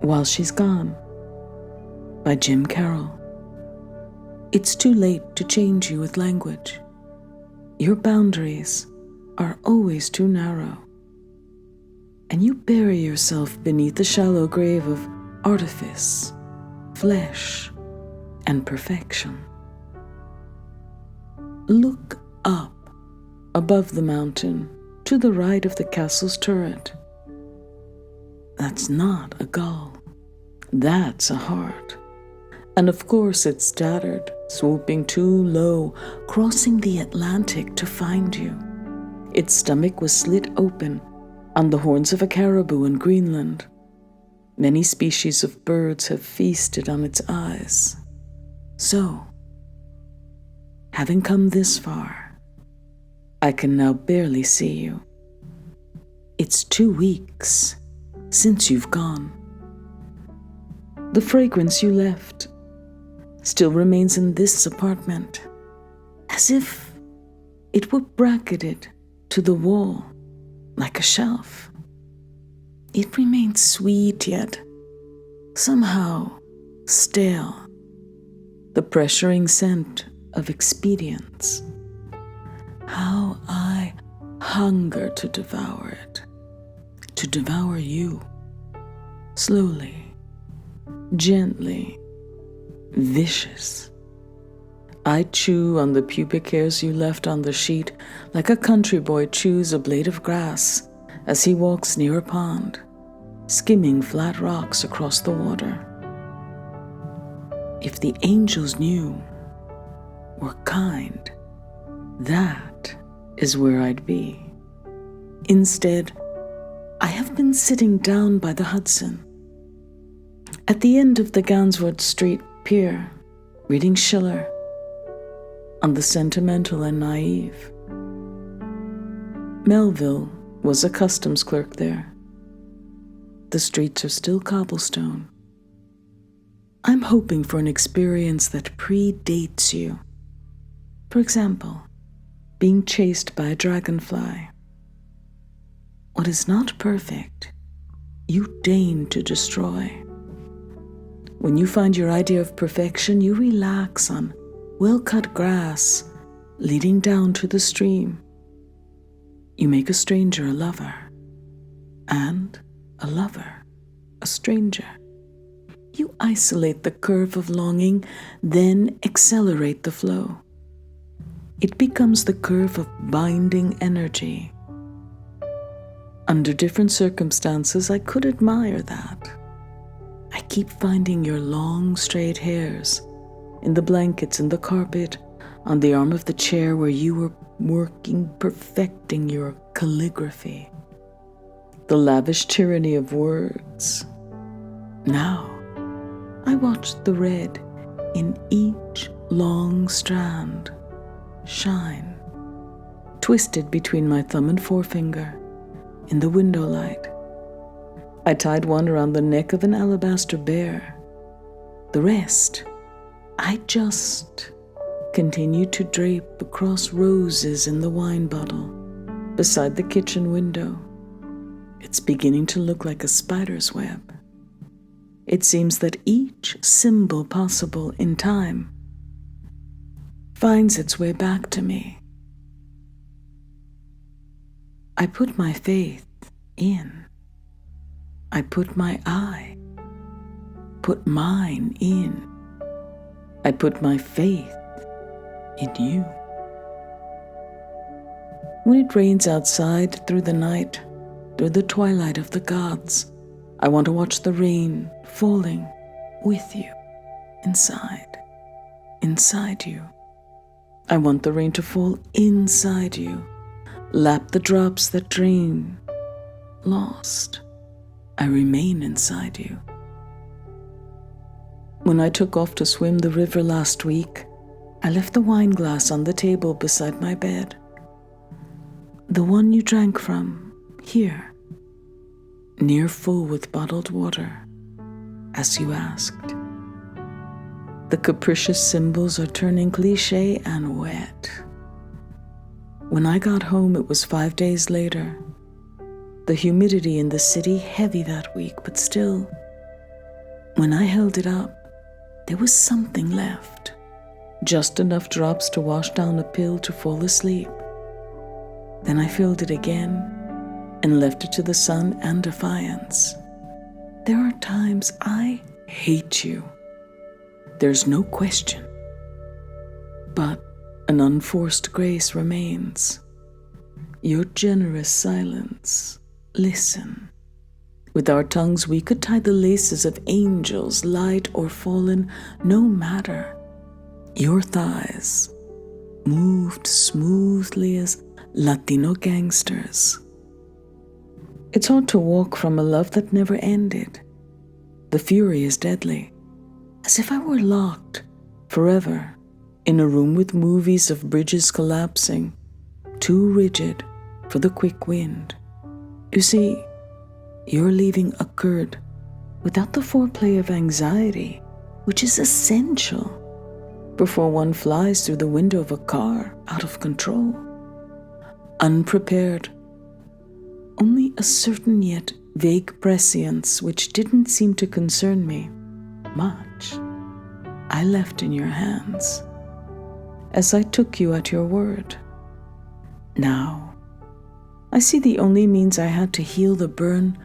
While She's Gone by Jim Carroll. It's too late to change you with language. Your boundaries are always too narrow, and you bury yourself beneath the shallow grave of artifice, flesh, and perfection. Look up above the mountain to the right of the castle's turret. That's not a gull. That's a heart. And of course it's tattered, swooping too low, crossing the Atlantic to find you. Its stomach was slit open on the horns of a caribou in Greenland. Many species of birds have feasted on its eyes. So, having come this far, I can now barely see you. It's 2 weeks since you've gone. The fragrance you left still remains in this apartment, as if it were bracketed to the wall like a shelf. It remains sweet yet somehow stale, the pressuring scent of expedience. How I hunger to devour it, to devour you, slowly, gently, vicious. I chew on the pubic hairs you left on the sheet like a country boy chews a blade of grass as he walks near a pond, skimming flat rocks across the water. If the angels knew, were kind, that is where I'd be. Instead, I have been sitting down by the Hudson, at the end of the Ganswood Street Pier, reading Schiller on the sentimental and naive. Melville was a customs clerk there. The streets are still cobblestone. I'm hoping for an experience that predates you. For example, being chased by a dragonfly. What is not perfect, you deign to destroy. When you find your idea of perfection, you relax on well-cut grass leading down to the stream. You make a stranger a lover, and a lover a stranger. You isolate the curve of longing, then accelerate the flow. It becomes the curve of binding energy. Under different circumstances, I could admire that. I keep finding your long, straight hairs in the blankets, in the carpet, on the arm of the chair where you were working, perfecting your calligraphy. The lavish tyranny of words. Now, I watch the red in each long strand shine, twisted between my thumb and forefinger in the window light. I tied one around the neck of an alabaster bear. The rest, I just continue to drape across roses in the wine bottle beside the kitchen window. It's beginning to look like a spider's web. It seems that each symbol possible in time finds its way back to me. I put my faith in. I put my I, put mine in. I put my faith in you. When it rains outside through the night, through the twilight of the gods, I want to watch the rain falling with you, inside you. I want the rain to fall inside you, lap the drops that drain. Lost, I remain inside you. When I took off to swim the river last week, I left the wine glass on the table beside my bed. The one you drank from, here, near full with bottled water, as you asked. The capricious symbols are turning cliché and wet. When I got home, it was 5 days later. The humidity in the city heavy that week, but still When I held it up, there was something left. Just enough drops to wash down a pill to fall asleep. Then I filled it again and left it to the sun and defiance. There are times I hate you. There's no question. But an unforced grace remains. Your generous silence. Listen. With our tongues we could tie the laces of angels, light or fallen, no matter. Your thighs moved smoothly as Latino gangsters. It's hard to walk from a love that never ended. The fury is deadly, as if I were locked forever in a room with movies of bridges collapsing, too rigid for the quick wind. You see, your leaving occurred without the foreplay of anxiety, which is essential before one flies through the window of a car out of control. Unprepared, only a certain yet vague prescience which didn't seem to concern me much, I left in your hands, as I took you at your word. Now, I see the only means I had to heal the burn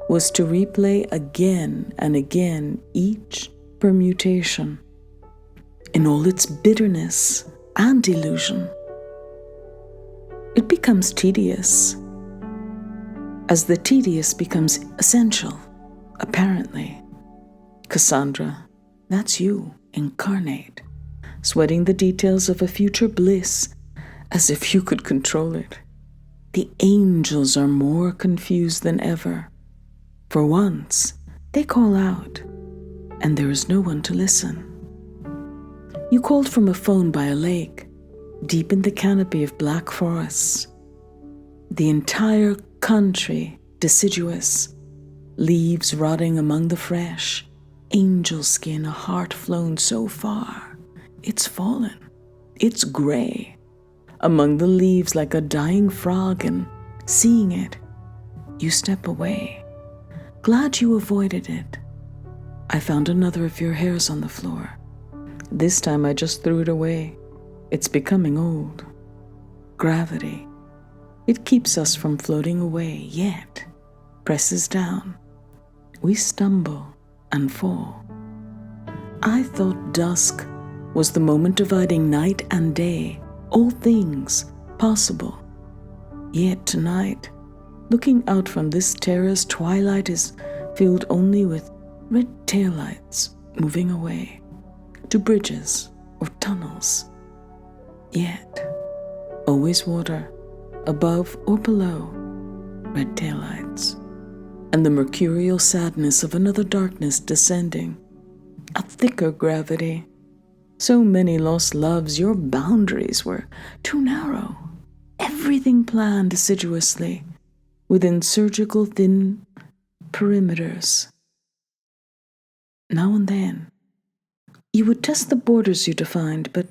was to replay again and again each permutation, in all its bitterness and illusion. It becomes tedious, as the tedious becomes essential, apparently. Cassandra, that's you, incarnate, sweating the details of a future bliss as if you could control it. The angels are more confused than ever. For once, they call out, and there is no one to listen. You called from a phone by a lake, deep in the canopy of black forests. The entire country deciduous, leaves rotting among the fresh, angel skin, a heart flown so far, it's fallen, it's gray, among the leaves like a dying frog, and seeing it, you step away, glad you avoided it. I found another of your hairs on the floor. This time I just threw it away. It's becoming old. Gravity. It keeps us from floating away, yet presses down. We stumble and fall. I thought dusk was the moment dividing night and day, all things possible. Yet tonight, looking out from this terrace, twilight is filled only with red taillights moving away to bridges or tunnels. Yet, always water, above or below, red taillights, and the mercurial sadness of another darkness descending, a thicker gravity. So many lost loves, your boundaries were too narrow. Everything planned assiduously, within surgical thin perimeters. Now and then, you would test the borders you defined, but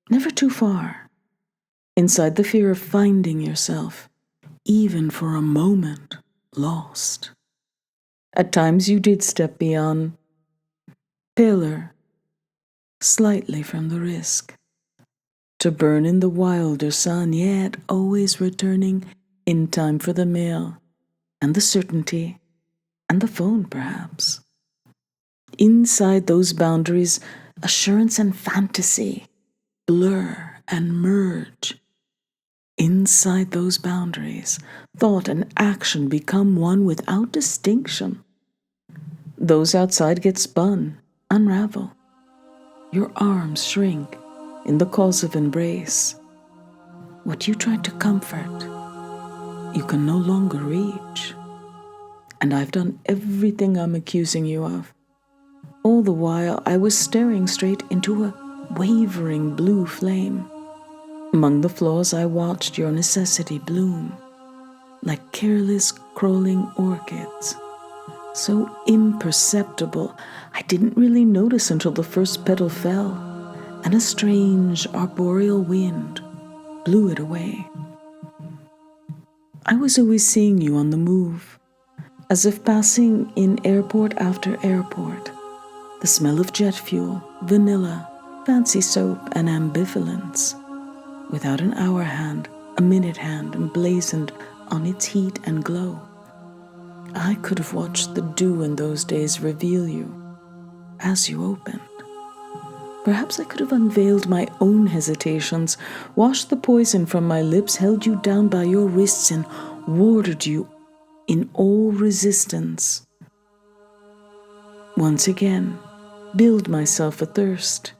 never too far. Inside the fear of finding yourself, even for a moment, lost. At times you did step beyond, paler, slightly from the risk, to burn in the wilder sun, yet always returning in time for the mail, and the certainty, and the phone perhaps. Inside those boundaries, assurance and fantasy blur and merge. Inside those boundaries, thought and action become one without distinction. Those outside get spun, unravel. Your arms shrink in the cause of embrace. What you tried to comfort, you can no longer reach. And I've done everything I'm accusing you of. All the while I was staring straight into a wavering blue flame. Among the flaws I watched your necessity bloom, like careless crawling orchids. So imperceptible, I didn't really notice until the first petal fell, and a strange arboreal wind blew it away. I was always seeing you on the move, as if passing in airport after airport, The smell of jet fuel, vanilla, fancy soap, and ambivalence. Without an hour hand, a minute hand emblazoned on its heat and glow. I could have watched the dew in those days reveal you as you opened. Perhaps I could have unveiled my own hesitations, washed the poison from my lips, held you down by your wrists, and warded you in all resistance. Once again, build myself a thirst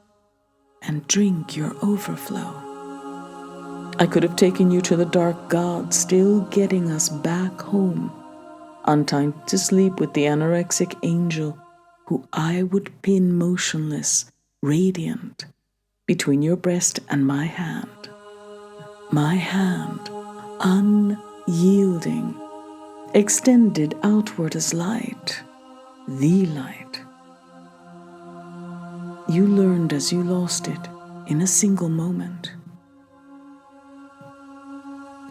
and drink your overflow. I could have taken you to the dark god, still getting us back home, on time to sleep with the anorexic angel who I would pin motionless, radiant, between your breast and my hand. My hand, unyielding, extended outward as light, the light. You learned as you lost it in a single moment.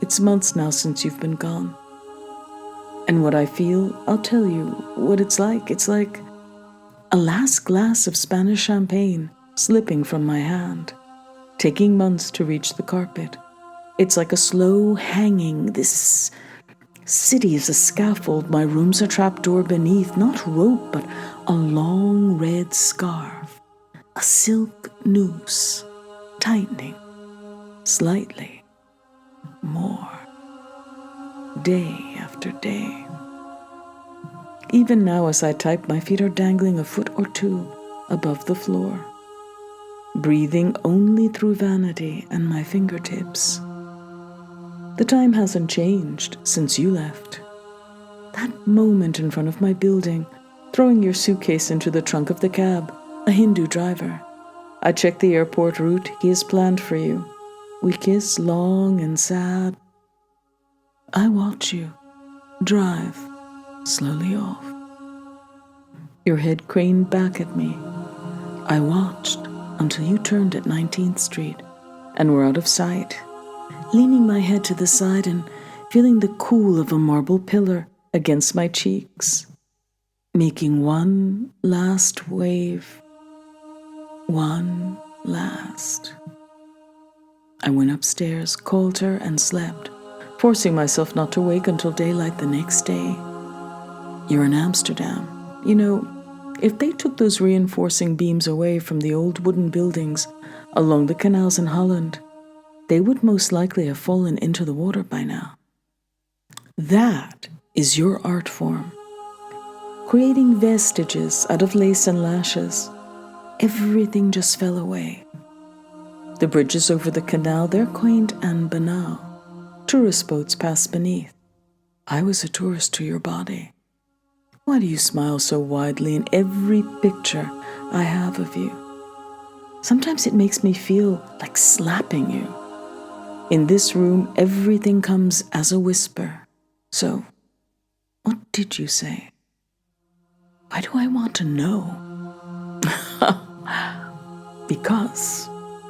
It's months now since you've been gone. And what I feel, I'll tell you what it's like. It's like a last glass of Spanish champagne slipping from my hand, taking months to reach the carpet. It's like a slow hanging. This city is a scaffold. My room's a trapdoor beneath, not rope, but a long red scarf, a silk noose, tightening, slightly, more, day after day. Even now as I type, my feet are dangling a foot or two above the floor, breathing only through vanity and my fingertips. The time hasn't changed since you left. That moment in front of my building, throwing your suitcase into the trunk of the cab, a Hindu driver. I check the airport route he has planned for you. We kiss long and sad. I watch you drive slowly off. Your head craned back at me. I watched until you turned at 19th Street and were out of sight, leaning my head to the side and feeling the cool of a marble pillar against my cheeks, making one last wave, one last. I went upstairs, called her, and slept, forcing myself not to wake until daylight the next day. You're in Amsterdam. You know, if they took those reinforcing beams away from the old wooden buildings along the canals in Holland, they would most likely have fallen into the water by now. That is your art form. Creating vestiges out of lace and lashes. Everything just fell away. The bridges over the canal, they're quaint and banal. Tourist boats pass beneath. I was a tourist to your body. Why do you smile so widely in every picture I have of you? Sometimes it makes me feel like slapping you. In this room, everything comes as a whisper. So, what did you say? Why do I want to know? Because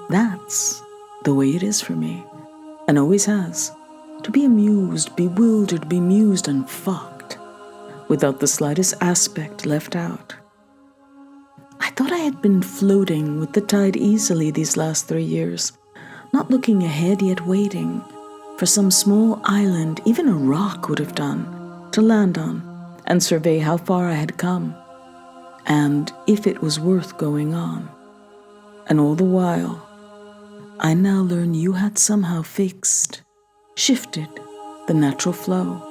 that's the way it is for me, and always has. To be amused, bewildered, bemused, and fucked, without the slightest aspect left out. I thought I had been floating with the tide easily these last 3 years, not looking ahead yet waiting for some small island, even a rock would have done, to land on and survey how far I had come, and if it was worth going on. And all the while, I now learn you had somehow fixed, shifted the natural flow,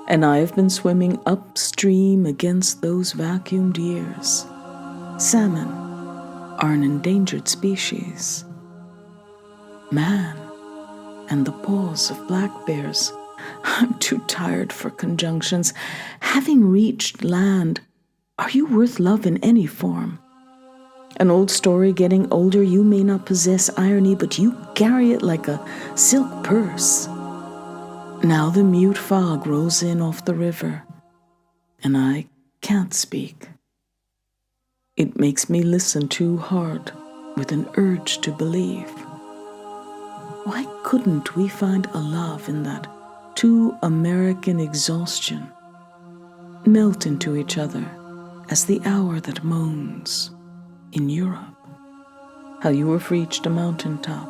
and I have been swimming upstream against those vacuumed years. Salmon are an endangered species. Man and the paws of black bears. I'm too tired for conjunctions. Having reached land, are you worth love in any form? An old story getting older, you may not possess irony, but you carry it like a silk purse. Now the mute fog rolls in off the river, and I can't speak. It makes me listen too hard with an urge to believe. Why couldn't we find a love in that too American exhaustion? Melt into each other as the hour that moans in Europe, how you have reached a mountaintop,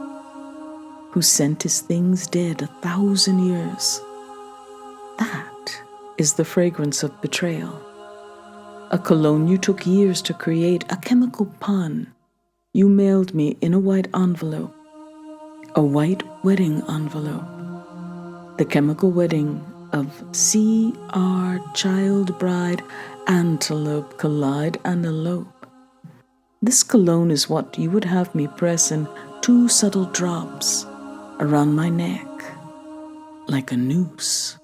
whose scent is things dead 1,000 years. That is the fragrance of betrayal. A cologne you took years to create, a chemical pun you mailed me in a white envelope, a white wedding envelope, the chemical wedding of C.R. child bride antelope collide and elope. This cologne is what you would have me press in 2 subtle drops around my neck, like a noose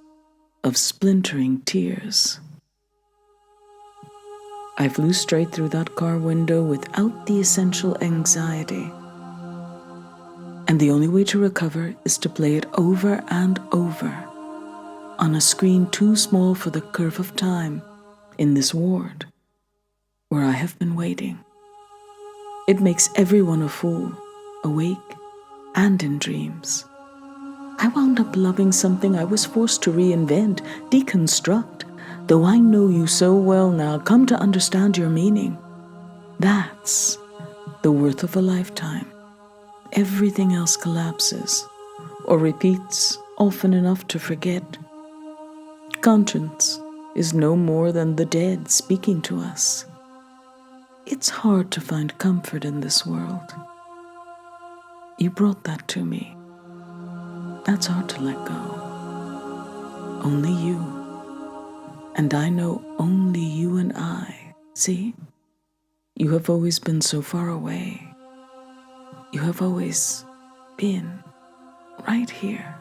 of splintering tears. I flew straight through that car window without the essential anxiety. And the only way to recover is to play it over and over on a screen too small for the curve of time in this ward where I have been waiting. It makes everyone a fool, awake and in dreams. I wound up loving something I was forced to reinvent, deconstruct, though I know you so well now, come to understand your meaning. That's the worth of a lifetime. Everything else collapses or repeats often enough to forget. Conscience is no more than the dead speaking to us. It's hard to find comfort in this world. You brought that to me. That's hard to let go. Only you. And I know only you and I. See? You have always been so far away. You have always been right here.